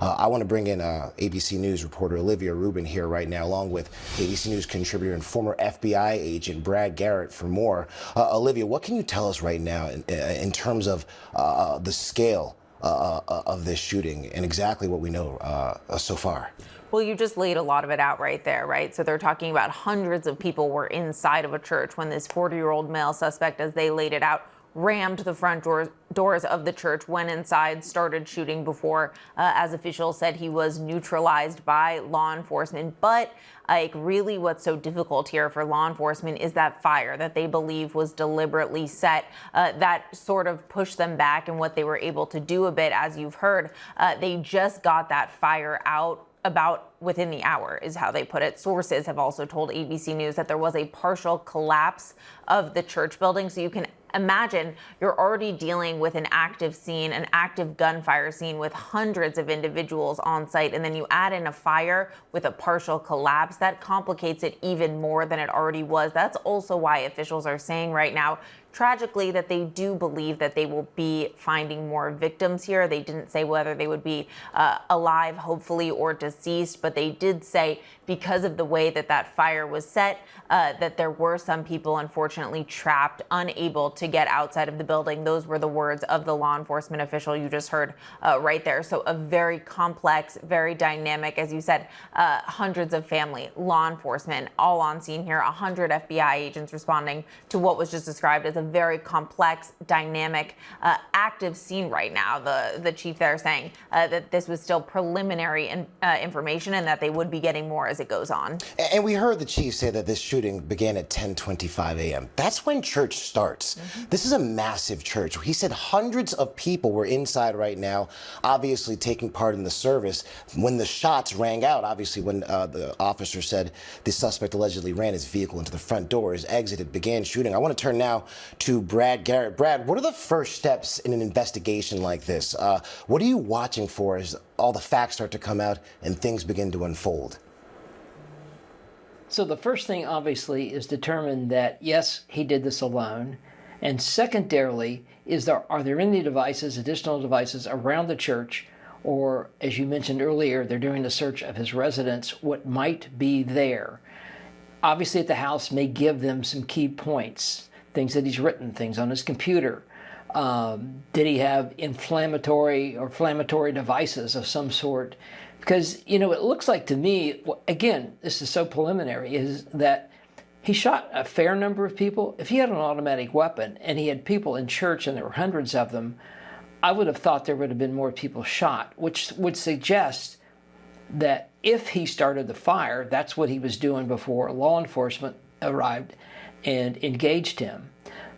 I want to bring in ABC News reporter Olivia Rubin here right now, along with ABC News contributor and former FBI agent Brad Garrett for more. Olivia, what can you tell us right now in terms of the scale of this shooting and exactly what we know so far? Well, you just laid a lot of it out right there, right? So they're talking about hundreds of people were inside of a church when this 40-year-old male suspect, as they laid it out, rammed the front doors of the church, went inside, started shooting before, as officials said, he was neutralized by law enforcement. But like, really what's so difficult here for law enforcement is that fire that they believe was deliberately set, that sort of pushed them back. And what they were able to do a bit, as you've heard, they just got that fire out about within the hour, is how they put it. Sources have also told ABC News that there was a partial collapse of the church building. So you can imagine you're already dealing with an active scene, an active gunfire scene with hundreds of individuals on site. And then you add in a fire with a partial collapse. That complicates it even more than it already was. That's also why officials are saying right now, tragically, that they do believe that they will be finding more victims here. They didn't say whether they would be alive, hopefully, or deceased, but they did say because of the way that that fire was set, that there were some people, unfortunately, trapped, unable to get outside of the building. Those were the words of the law enforcement official you just heard right there. So a very complex, very dynamic, as you said, hundreds of family, law enforcement, all on scene here, 100 FBI agents responding to what was just described as a very complex, dynamic, active scene right now. The chief there saying that this was still preliminary information and that they would be getting more as it goes on. And we heard the chief say that this shooting began at 10:25 a.m. That's when church starts. This is a massive church. He said hundreds of people were inside right now, obviously taking part in the service. When the shots rang out, obviously when the officer said the suspect allegedly ran his vehicle into the front door, his exit, it began shooting. I want to turn now to Brad Garrett. Brad, what are the first steps in an investigation like this? What are you watching for as all the facts start to come out and things begin to unfold? So the first thing, obviously, is determine that, yes, he did this alone. And secondarily, are there any devices, additional devices around the church, or, as you mentioned earlier, they're doing a search of his residence, what might be there? Obviously, at the house may give them some key points, things that he's written, things on his computer. Did he have inflammatory devices of some sort? Because, it looks like to me, again, this is so preliminary, is that he shot a fair number of people. If he had an automatic weapon and he had people in church and there were hundreds of them, I would have thought there would have been more people shot, which would suggest that if he started the fire, that's what he was doing before law enforcement arrived and engaged him.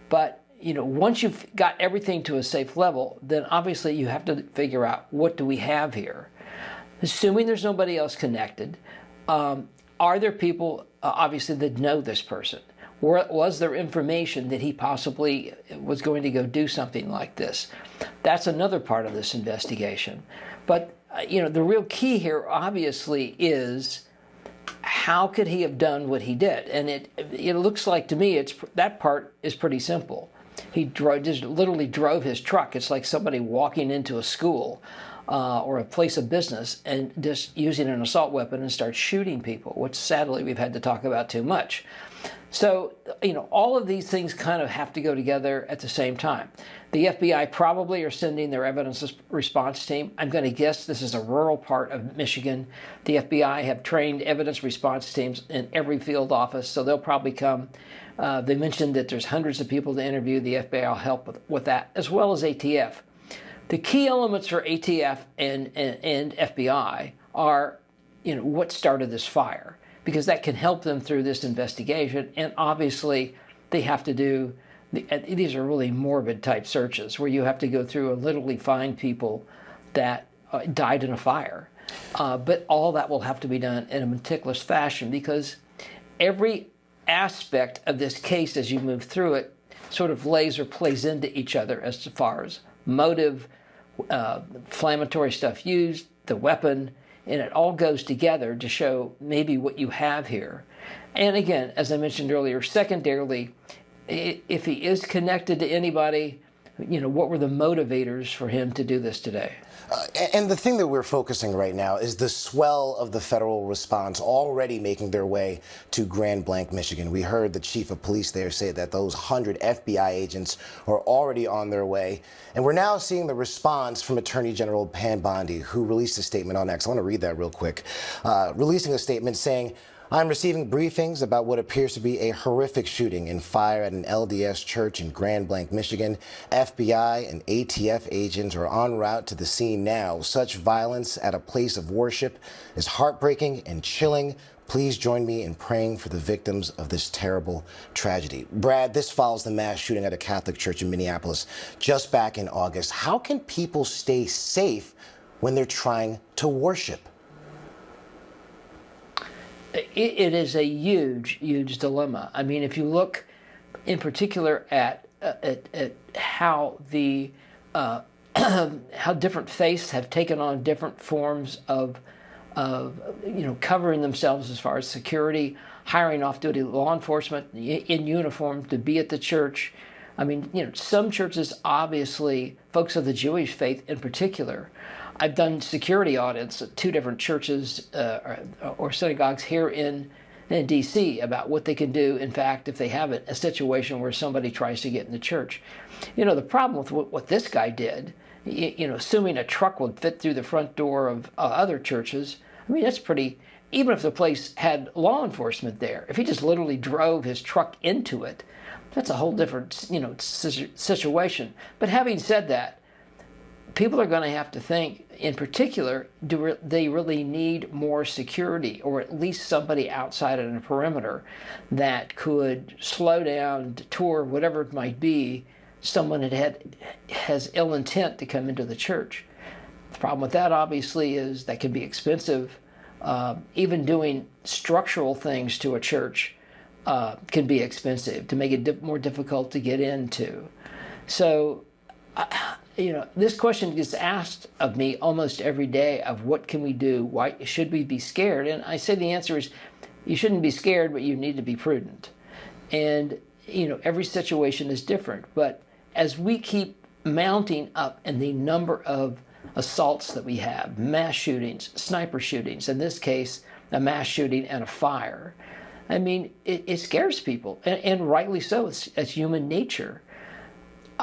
But, once you've got everything to a safe level, then obviously you have to figure out, what do we have here? Assuming there's nobody else connected, are there people, obviously, that know this person? Or was there information that he possibly was going to go do something like this? That's another part of this investigation. But, the real key here, obviously, is how could he have done what he did? And it looks like to me that part is pretty simple. He just literally drove his truck. It's like somebody walking into a school or a place of business and just using an assault weapon and start shooting people, which sadly we've had to talk about too much. So, all of these things kind of have to go together at the same time. The FBI probably are sending their evidence response team. I'm going to guess this is a rural part of Michigan. The FBI have trained evidence response teams in every field office, so they'll probably come. They mentioned that there's hundreds of people to interview. The FBI will help with that, as well as ATF. The key elements for ATF and FBI are, what started this fire, because that can help them through this investigation. And obviously, they have to do, these are really morbid type searches where you have to go through and literally find people that died in a fire. But all that will have to be done in a meticulous fashion, because every aspect of this case, as you move through it, sort of lays or plays into each other as far as motive, inflammatory stuff used, the weapon, and it all goes together to show maybe what you have here. And again, as I mentioned earlier, secondarily, if he is connected to anybody, what were the motivators for him to do this today? And the thing that we're focusing right now is the swell of the federal response already making their way to Grand Blanc, Michigan. We heard the chief of police there say that those 100 FBI agents are already on their way. And we're now seeing the response from Attorney General Pam Bondi, who released a statement on X. I want to read that real quick. Releasing a statement saying, I'm receiving briefings about what appears to be a horrific shooting and fire at an LDS church in Grand Blanc, Michigan. FBI and ATF agents are en route to the scene now. Such violence at a place of worship is heartbreaking and chilling. Please join me in praying for the victims of this terrible tragedy. Brad, this follows the mass shooting at a Catholic church in Minneapolis just back in August. How can people stay safe when they're trying to worship? It is a huge, huge dilemma. I mean, if you look in particular at how the how different faiths have taken on different forms of covering themselves as far as security, hiring off-duty law enforcement in uniform to be at the church. I mean, some churches, obviously, folks of the Jewish faith in particular. I've done security audits at 2 different churches or synagogues here in D.C. about what they can do, in fact, if they have a situation where somebody tries to get in the church. The problem with what this guy did, assuming a truck would fit through the front door of other churches, I mean, that's pretty, even if the place had law enforcement there, if he just literally drove his truck into it, that's a whole different, situation. But having said that, people are going to have to think, in particular, do they really need more security, or at least somebody outside of the perimeter that could slow down, detour, whatever it might be, someone that has ill intent to come into the church. The problem with that, obviously, is that can be expensive. Even doing structural things to a church can be expensive to make it more difficult to get into. So, this question gets asked of me almost every day of what can we do? Why should we be scared? And I say the answer is you shouldn't be scared, but you need to be prudent. And, every situation is different. But as we keep mounting up in the number of assaults that we have, mass shootings, sniper shootings, in this case, a mass shooting and a fire, I mean, it scares people, and rightly so. It's human nature.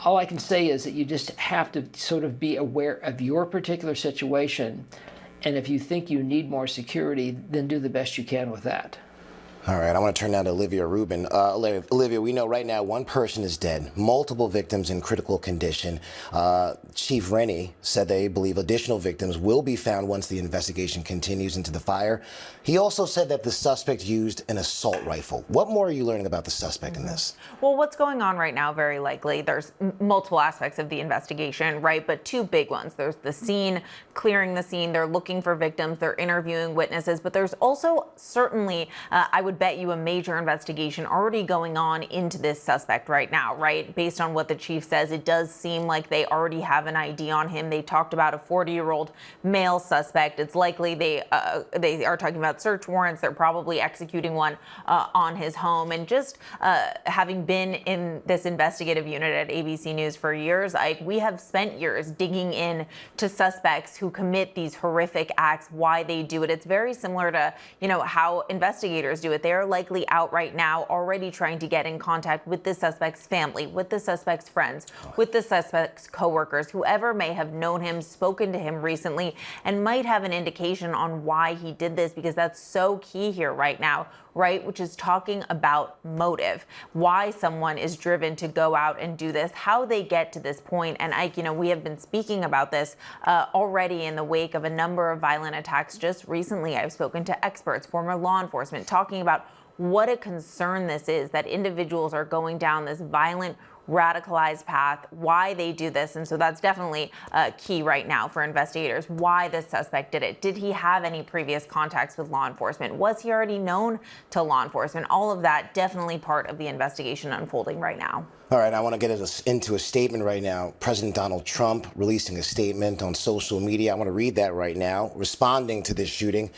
All I can say is that you just have to sort of be aware of your particular situation, and if you think you need more security, then do the best you can with that. All right, I want to turn now to Olivia Rubin. Olivia, we know right now 1 person is dead, multiple victims in critical condition. Chief Rennie said they believe additional victims will be found once the investigation continues into the fire. He also said that the suspect used an assault rifle. What more are you learning about the suspect in this? Well, what's going on right now, very likely, there's multiple aspects of the investigation, right? But 2 big ones. There's the scene, clearing the scene. They're looking for victims. They're interviewing witnesses. But there's also certainly, I would bet you, a major investigation already going on into this suspect right now, right? Based on what the chief says, it does seem like they already have an ID on him. They talked about a 40-year-old male suspect. It's likely they are talking about search warrants. They're probably executing one on his home. And just having been in this investigative unit at ABC News for years, we have spent years digging in to suspects who commit these horrific acts, why they do it. It's very similar to, how investigators do it. They are likely out right now already trying to get in contact with the suspect's family, with the suspect's friends, with the suspect's coworkers, whoever may have known him, spoken to him recently, and might have an indication on why he did this, because that's so key here right now, right? Which is talking about motive, why someone is driven to go out and do this, how they get to this point. And Ike, we have been speaking about this already in the wake of a number of violent attacks. Just recently, I've spoken to experts, former law enforcement, talking about what a concern this is, that individuals are going down this violent, radicalized path, why they do this. And so that's definitely key right now for investigators, why this suspect did it. Did he have any previous contacts with law enforcement? Was he already known to law enforcement? All of that definitely part of the investigation unfolding right now. All right, I want to get into a statement right now. President Donald Trump releasing a statement on social media. I want to read that right now. Responding to this shooting,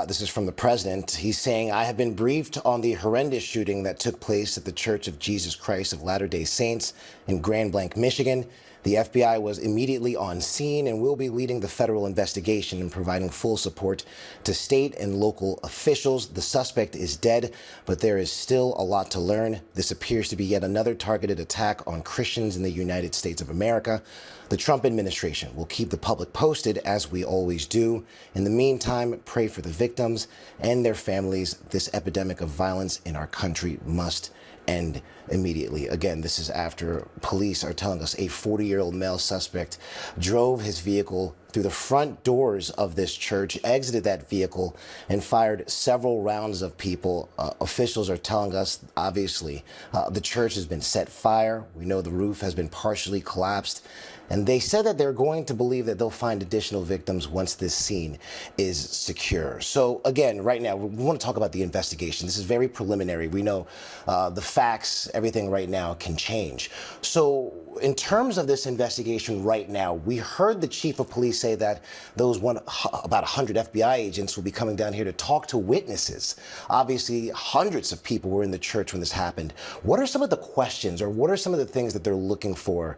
this is from the president. He's saying, I have been briefed on the horrendous shooting that took place at the Church of Jesus Christ of Latter-day Saints in Grand Blanc, Michigan. The FBI was immediately on scene and will be leading the federal investigation and providing full support to state and local officials. The suspect is dead, but there is still a lot to learn. This appears to be yet another targeted attack on Christians in the United States of America. The Trump administration will keep the public posted, as we always do. In the meantime, pray for the victims and their families. This epidemic of violence in our country must end immediately. Again, this is after police are telling us a 40-year-old male suspect drove his vehicle through the front doors of this church, exited that vehicle, and fired several rounds of people. Officials are telling us, obviously, the church has been set fire. We know the roof has been partially collapsed. And they said that they're going to believe that they'll find additional victims once this scene is secure. So again, right now, we want to talk about the investigation. This is very preliminary. We know the facts, everything right now can change. So in terms of this investigation right now, we heard the chief of police say that about 100 FBI agents will be coming down here to talk to witnesses. Obviously, hundreds of people were in the church when this happened. What are some of the questions, or what are some of the things that they're looking for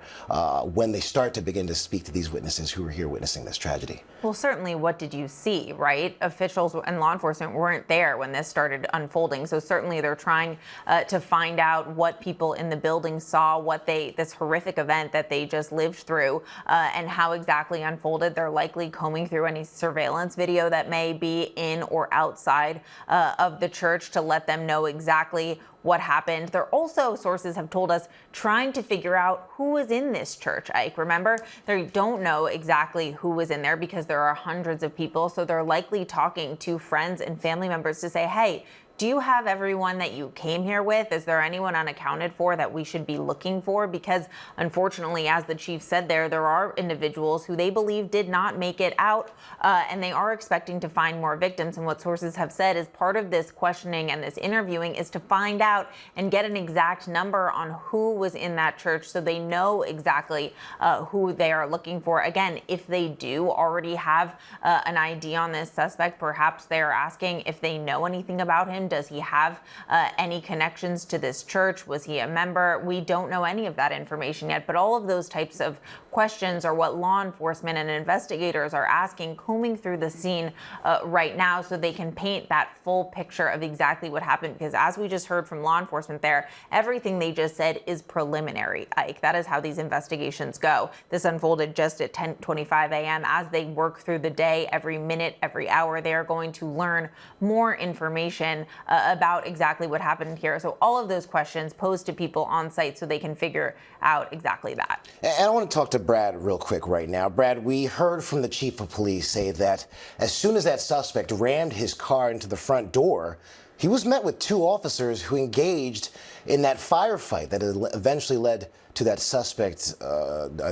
when they start to begin to speak to these witnesses who are here witnessing this tragedy? Well, certainly, what did you see, right? Officials and law enforcement weren't there when this started unfolding. So certainly they're trying to find out what people in the building saw, this horrific event that they just lived through, and how exactly unfolded. They're likely combing through any surveillance video that may be in or outside of the church to let them know exactly what happened. They're also, sources have told us, trying to figure out who was in this church, Ike. Remember, they don't know exactly who was in there because there are hundreds of people. So they're likely talking to friends and family members to say, hey, do you have everyone that you came here with? Is there anyone unaccounted for that we should be looking for? Because unfortunately, as the chief said there are individuals who they believe did not make it out, and they are expecting to find more victims. And what sources have said is part of this questioning and this interviewing is to find out and get an exact number on who was in that church so they know exactly who they are looking for. Again, if they do already have an ID on this suspect, perhaps they are asking if they know anything about him. Does he have any connections to this church? Was he a member? We don't know any of that information yet, but all of those types of questions are what law enforcement and investigators are asking, combing through the scene right now so they can paint that full picture of exactly what happened. Because as we just heard from law enforcement there, everything they just said is preliminary, Ike. That is how these investigations go. This unfolded just at 10:25 a.m. As they work through the day, every minute, every hour, they are going to learn more information about exactly what happened here. So all of those questions posed to people on site so they can figure out exactly that. And I want to talk to Brad real quick right now. Brad, we heard from the chief of police say that as soon as that suspect rammed his car into the front door, he was met with two officers who engaged in that firefight that eventually led to that suspect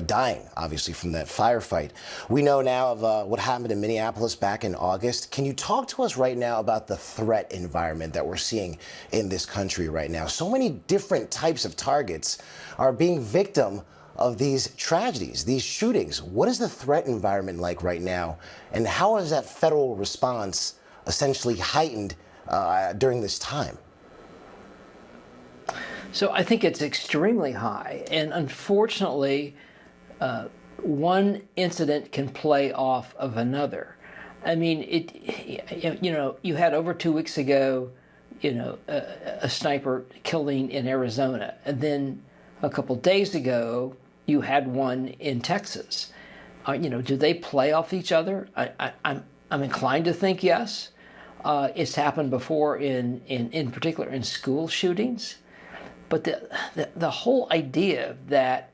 dying, obviously, from that firefight. We know now of what happened in Minneapolis back in August. Can you talk to us right now about the threat environment that we're seeing in this country right now? So many different types of targets are being victim of these tragedies, these shootings. What is the threat environment like right now? And how is that federal response essentially heightened during this time? So I think it's extremely high, and unfortunately, one incident can play off of another. I mean, you had over 2 weeks ago, a sniper killing in Arizona, and then a couple days ago, you had one in Texas. Do they play off each other? I'm inclined to think yes. It's happened before in particular in school shootings. But the whole idea that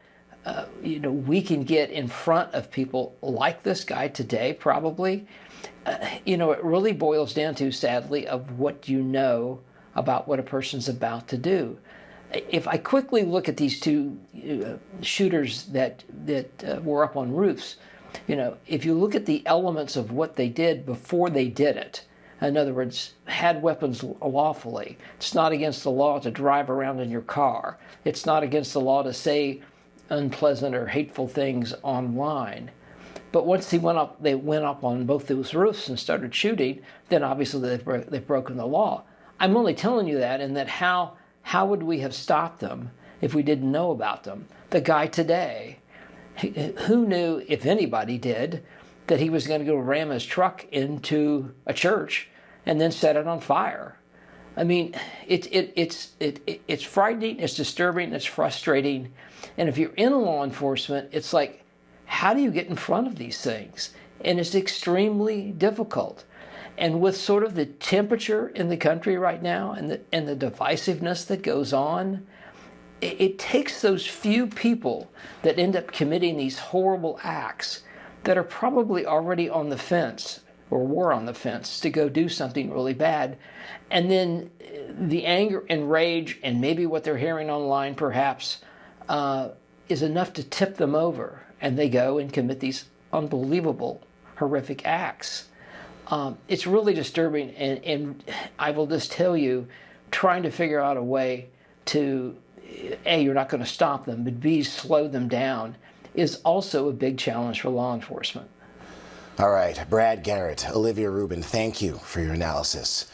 we can get in front of people like this guy today, probably, it really boils down to, sadly, of what you know about what a person's about to do. If I quickly look at these two shooters that were up on roofs, if you look at the elements of what they did before they did it, in other words, had weapons lawfully. It's not against the law to drive around in your car. It's not against the law to say unpleasant or hateful things online. But once they went up on both those roofs and started shooting, then obviously they've broken the law. I'm only telling you that in that how would we have stopped them if we didn't know about them. The guy today, who knew, if anybody did, that he was going to go ram his truck into a church and then set it on fire? I mean, it's frightening, it's disturbing, it's frustrating. And if you're in law enforcement, it's like, how do you get in front of these things? And it's extremely difficult. And with sort of the temperature in the country right now and the divisiveness that goes on, it takes those few people that end up committing these horrible acts that are probably already on the fence or were on the fence to go do something really bad. And then the anger and rage and maybe what they're hearing online perhaps is enough to tip them over, and they go and commit these unbelievable, horrific acts. It's really disturbing, and I will just tell you, trying to figure out a way to, A, you're not going to stop them, but B, slow them down is also a big challenge for law enforcement. All right, Brad Garrett, Olivia Rubin, thank you for your analysis.